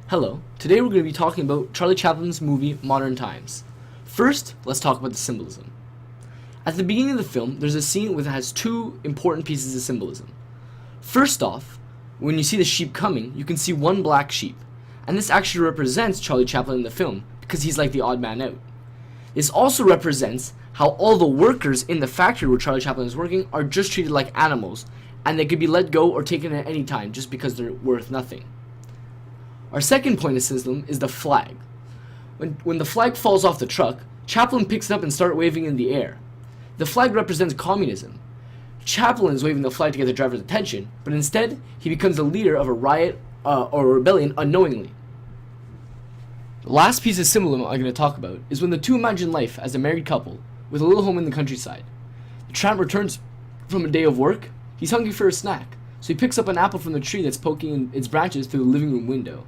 Hello, today we're going to be talking about Charlie Chaplin's movie Modern Times. First, let's talk about the symbolism. At the beginning of the film, there's a scene that has two important pieces of symbolism. First off, when you see the sheep coming, you can see one black sheep, and this actually represents Charlie Chaplin in the film because he's like the odd man out. This also represents how all the workers in the factory where Charlie Chaplin is working are just treated like animals, and they could be let go or taken at any time just because they're worth nothing. Our second point of symbolism is the flag. When the flag falls off the truck, Chaplin picks it up and starts waving in the air. The flag represents communism. Chaplin is waving the flag to get the driver's attention, but instead, he becomes the leader of a riot or a rebellion unknowingly. The last piece of symbolism I'm going to talk about is when the two imagine life as a married couple with a little home in the countryside. The tramp returns from a day of work. He's hungry for a snack, so he picks up an apple from the tree that's poking its branches through the living room window.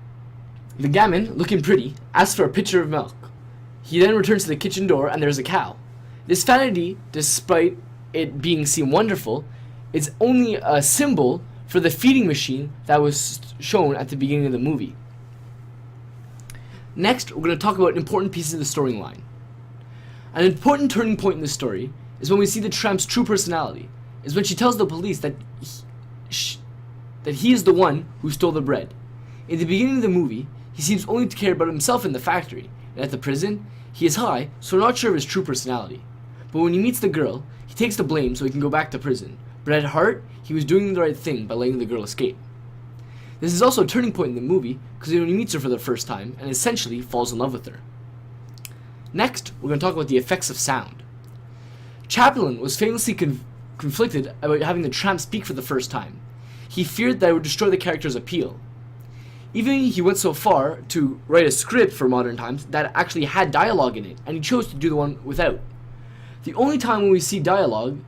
The gamin, looking pretty, asks for a pitcher of milk. He then returns to the kitchen door and there's a cow. This vanity, despite it being seen wonderful, is only a symbol for the feeding machine that was shown at the beginning of the movie. Next, we're going to talk about important pieces of the storyline. An important turning point in the story is when we see the tramp's true personality, is when she tells the police that he is the one who stole the bread. In the beginning of the movie, he seems only to care about himself in the factory, and at the prison, he is high, so we're not sure of his true personality. But when he meets the girl, he takes the blame so he can go back to prison, but at heart, he was doing the right thing by letting the girl escape. This is also a turning point in the movie, because when he meets her for the first time, and essentially falls in love with her. Next, we're going to talk about the effects of sound. Chaplin was famously conflicted about having the tramp speak for the first time. He feared that it would destroy the character's appeal. Even he went so far to write a script for Modern Times that actually had dialogue in it, and he chose to do the one without. The only time when we see dialogue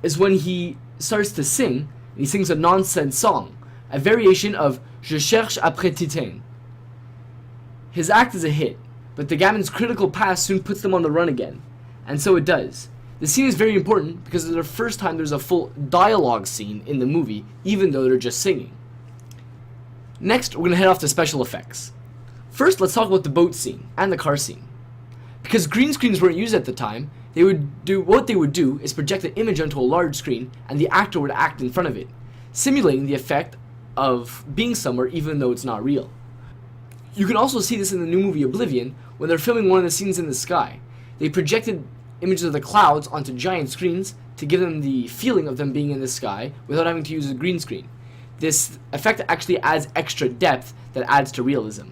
is when he starts to sing, and he sings a nonsense song, a variation of Je cherche après Titane. His act is a hit, but the gamin's critical past soon puts them on the run again, and so it does. The scene is very important because it's the first time there's a full dialogue scene in the movie, even though they're just singing. Next, we're going to head off to special effects. First, let's talk about the boat scene and the car scene. Because green screens weren't used at the time, what they would do is project the image onto a large screen and the actor would act in front of it, simulating the effect of being somewhere even though it's not real. You can also see this in the new movie Oblivion when they're filming one of the scenes in the sky. They projected images of the clouds onto giant screens to give them the feeling of them being in the sky without having to use a green screen. This effect actually adds extra depth that adds to realism.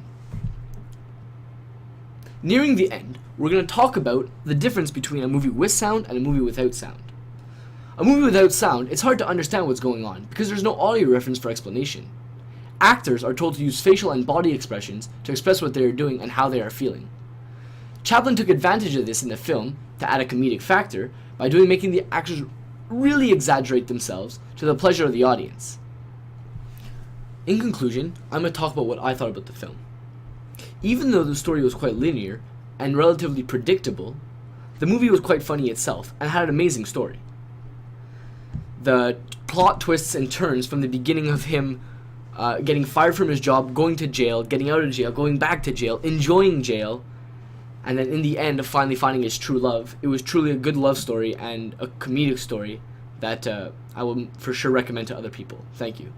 Nearing the end, we're going to talk about the difference between a movie with sound and a movie without sound. A movie without sound, it's hard to understand what's going on because there's no audio reference for explanation. Actors are told to use facial and body expressions to express what they are doing and how they are feeling. Chaplin took advantage of this in the film to add a comedic factor by making the actors really exaggerate themselves to the pleasure of the audience. In conclusion, I'm going to talk about what I thought about the film. Even though the story was quite linear and relatively predictable, the movie was quite funny itself and had an amazing story. The plot twists and turns from the beginning of him getting fired from his job, going to jail, getting out of jail, going back to jail, enjoying jail, and then in the end of finally finding his true love. It was truly a good love story and a comedic story that I will for sure recommend to other people. Thank you.